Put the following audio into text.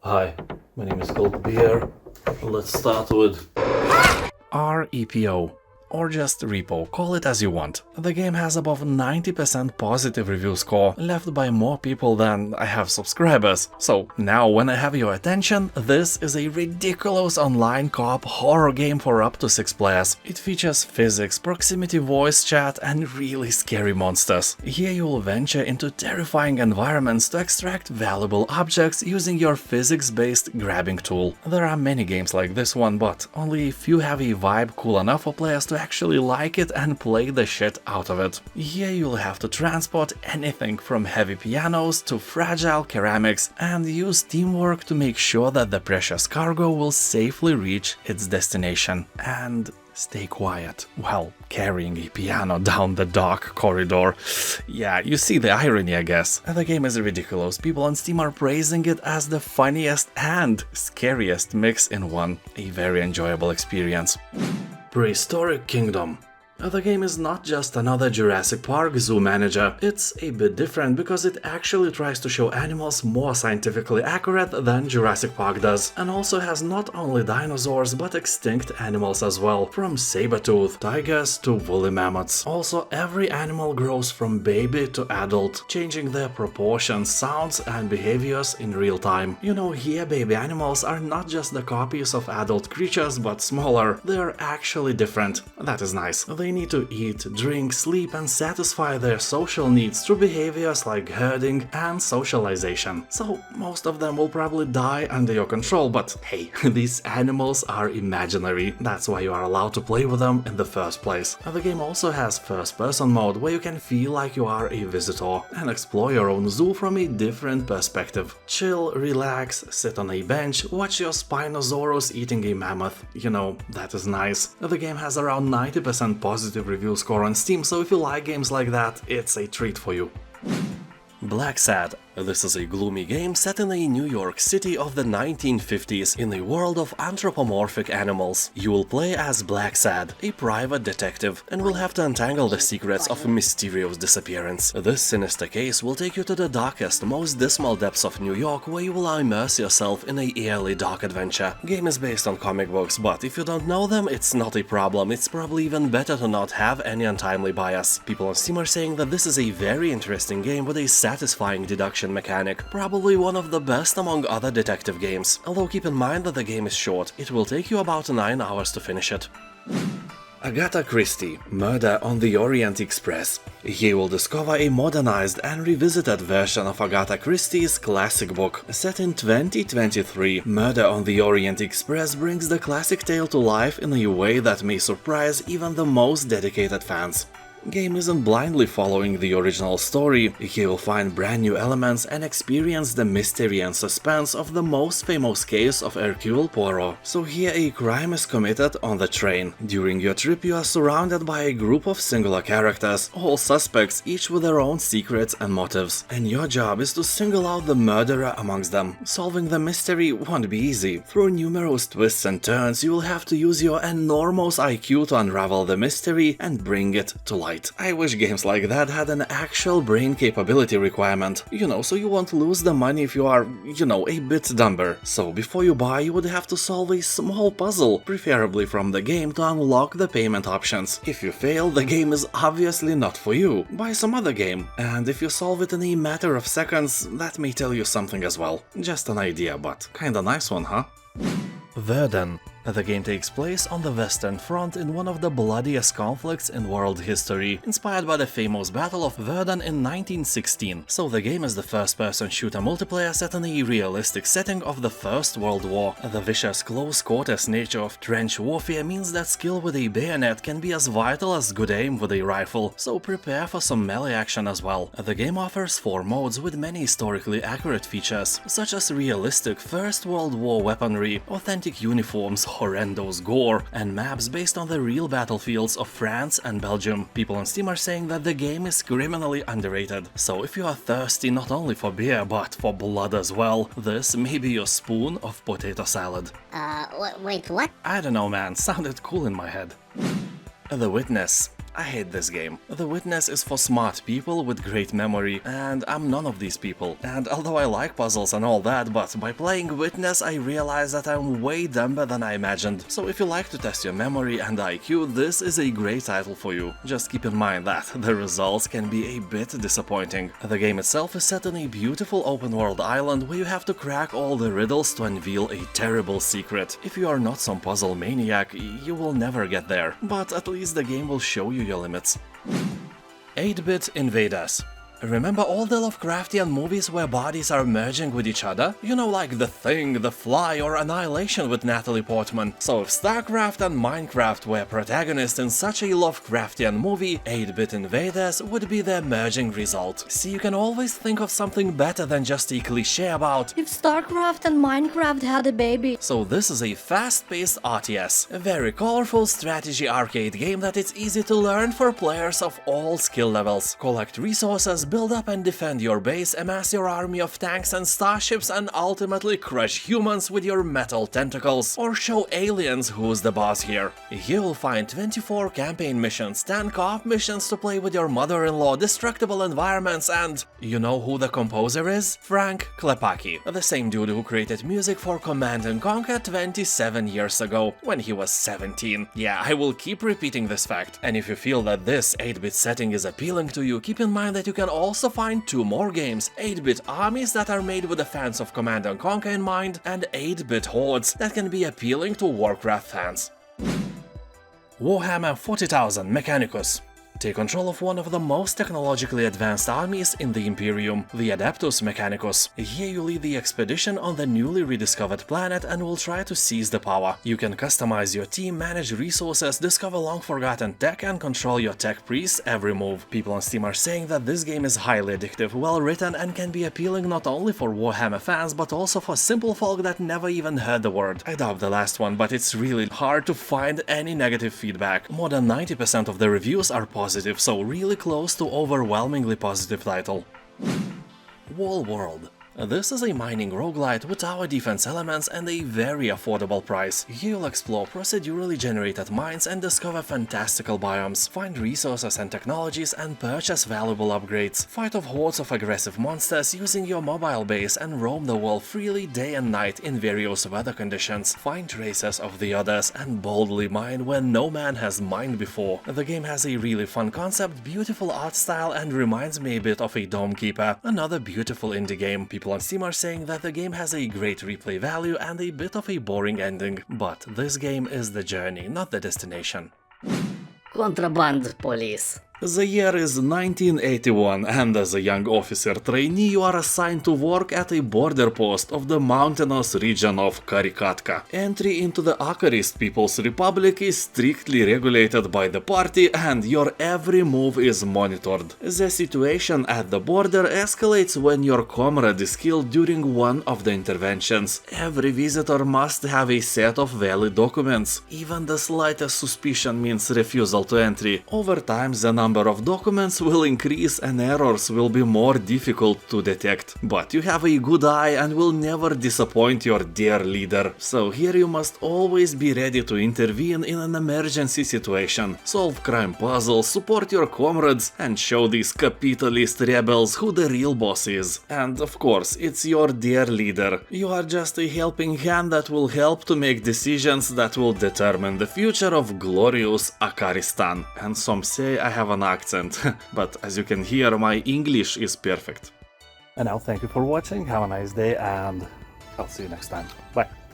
Hi, my name is ColdBeer. Let's start with R.E.P.O. or just R.E.P.O, call it as you want. The game has above 90% positive review score, left by more people than I have subscribers. So now when I have your attention, this is a ridiculous online co-op horror game for up to 6 players. It features physics, proximity voice chat and really scary monsters. Here you will venture into terrifying environments to extract valuable objects using your physics-based grabbing tool. There are many games like this one, but only a few have a vibe cool enough for players to actually like it and play the shit out of it. Here you'll have to transport anything from heavy pianos to fragile ceramics and use teamwork to make sure that the precious cargo will safely reach its destination. And stay quiet while carrying a piano down the dark corridor. Yeah, you see the irony, I guess. The game is ridiculous. People on Steam are praising it as the funniest and scariest mix in one. A very enjoyable experience. Prehistoric Kingdom. The game is not just another Jurassic Park zoo manager. It's a bit different because it actually tries to show animals more scientifically accurate than Jurassic Park does, and also has not only dinosaurs but extinct animals as well, from saber-tooth tigers to woolly mammoths. Also, every animal grows from baby to adult, changing their proportions, sounds and behaviors in real time. You know, here baby animals are not just the copies of adult creatures but smaller. They're actually different. That is nice. They need to eat, drink, sleep and satisfy their social needs through behaviors like herding and socialization. So most of them will probably die under your control, but hey, these animals are imaginary. That's why you are allowed to play with them in the first place. The game also has first-person mode where you can feel like you are a visitor and explore your own zoo from a different perspective. Chill, relax, sit on a bench, watch your Spinosaurus eating a mammoth. You know, that is nice. The game has around 90% positive review score on Steam, so if you like games like that, it's a treat for you. Blacksad. This is a gloomy game set in a New York City of the 1950s in a world of anthropomorphic animals. You will play as Blacksad, a private detective, and will have to untangle the secrets of a mysterious disappearance. This sinister case will take you to the darkest, most dismal depths of New York, where you will immerse yourself in a eerily dark adventure. Game is based on comic books, but if you don't know them, it's not a problem. It's probably even better to not have any untimely bias. People on Steam are saying that this is a very interesting game with a satisfying deduction mechanic, probably one of the best among other detective games. Although keep in mind that the game is short, it will take you about 9 hours to finish it. Agatha Christie, Murder on the Orient Express. Here you will discover a modernized and revisited version of Agatha Christie's classic book. Set in 2023, Murder on the Orient Express brings the classic tale to life in a way that may surprise even the most dedicated fans. Game isn't blindly following the original story. Here you'll find brand new elements and experience the mystery and suspense of the most famous case of Hercule Poirot. So here a crime is committed on the train. During your trip you are surrounded by a group of singular characters, all suspects, each with their own secrets and motives. And your job is to single out the murderer amongst them. Solving the mystery won't be easy. Through numerous twists and turns you will have to use your enormous IQ to unravel the mystery and bring it to light. I wish games like that had an actual brain capability requirement, you know, so you won't lose the money if you are, you know, a bit dumber. So before you buy, you would have to solve a small puzzle, preferably from the game, to unlock the payment options. If you fail, the game is obviously not for you. Buy some other game, and if you solve it in a matter of seconds, that may tell you something as well. Just an idea, but kinda nice one, huh? Verdun. The game takes place on the Western Front in one of the bloodiest conflicts in world history, inspired by the famous Battle of Verdun in 1916. So the game is the first-person shooter multiplayer set in a realistic setting of the First World War. The vicious close-quarters nature of trench warfare means that skill with a bayonet can be as vital as good aim with a rifle, so prepare for some melee action as well. The game offers 4 modes with many historically accurate features, such as realistic First World War weaponry, authentic uniforms, horrendous gore, and maps based on the real battlefields of France and Belgium. People on Steam are saying that the game is criminally underrated, so if you are thirsty not only for beer but for blood as well, this may be your spoon of potato salad. Wait, what? I don't know man, sounded cool in my head. The Witness. I hate this game. The Witness is for smart people with great memory, and I'm none of these people. And although I like puzzles and all that, but by playing Witness I realized that I'm way dumber than I imagined. So if you like to test your memory and IQ, this is a great title for you. Just keep in mind that the results can be a bit disappointing. The game itself is set on a beautiful open-world island where you have to crack all the riddles to unveil a terrible secret. If you are not some puzzle maniac, you will never get there, but at least the game will show you your limits. 8-bit Invaders. Remember all the Lovecraftian movies where bodies are merging with each other? You know, like The Thing, The Fly or Annihilation with Natalie Portman. So if StarCraft and Minecraft were protagonists in such a Lovecraftian movie, 8-bit Invaders would be their merging result. See, you can always think of something better than just a cliché about if StarCraft and Minecraft had a baby. So this is a fast-paced RTS, a very colorful strategy arcade game that it's easy to learn for players of all skill levels. Collect resources, build up and defend your base, amass your army of tanks and starships, and ultimately crush humans with your metal tentacles, or show aliens who's the boss here. You will find 24 campaign missions, 10 co-op missions to play with your mother-in-law, destructible environments, and you know who the composer is? Frank Klepacki, the same dude who created music for Command & Conquer 27 years ago, when he was 17. Yeah, I will keep repeating this fact. And if you feel that this 8-bit setting is appealing to you, keep in mind that you can also find 2 more games, 8-bit armies that are made with the fans of Command & Conquer in mind, and 8-bit hordes that can be appealing to Warcraft fans. Warhammer 40,000 Mechanicus. Take control of one of the most technologically advanced armies in the Imperium, the Adeptus Mechanicus. Here you lead the expedition on the newly rediscovered planet and will try to seize the power. You can customize your team, manage resources, discover long-forgotten tech, and control your tech priests every move. People on Steam are saying that this game is highly addictive, well-written, and can be appealing not only for Warhammer fans, but also for simple folk that never even heard the word. I doubt the last one, but it's really hard to find any negative feedback. More than 90% of the reviews are positive, so really close to overwhelmingly positive title. Wall World. This is a mining roguelite with tower defense elements and a very affordable price. Here you'll explore procedurally generated mines and discover fantastical biomes, find resources and technologies, and purchase valuable upgrades. Fight off hordes of aggressive monsters using your mobile base and roam the world freely day and night in various weather conditions. Find traces of the others and boldly mine where no man has mined before. The game has a really fun concept, beautiful art style, and reminds me a bit of a Dome Keeper, another beautiful indie game. People on Steam are saying that the game has a great replay value and a bit of a boring ending, but this game is the journey, not the destination. Contraband Police. The year is 1981, and as a young officer trainee you are assigned to work at a border post of the mountainous region of Karikatka. Entry into the Akarist People's Republic is strictly regulated by the party, and your every move is monitored. The situation at the border escalates when your comrade is killed during one of the interventions. Every visitor must have a set of valid documents. Even the slightest suspicion means refusal to entry. Over time the number of documents will increase and errors will be more difficult to detect. But you have a good eye and will never disappoint your dear leader. So here you must always be ready to intervene in an emergency situation, solve crime puzzles, support your comrades, and show these capitalist rebels who the real boss is. And of course, it's your dear leader. You are just a helping hand that will help to make decisions that will determine the future of glorious Akaristan. And some say I have an accent, but as you can hear, my English is perfect. And now thank you for watching, have a nice day, and I'll see you next time. Bye.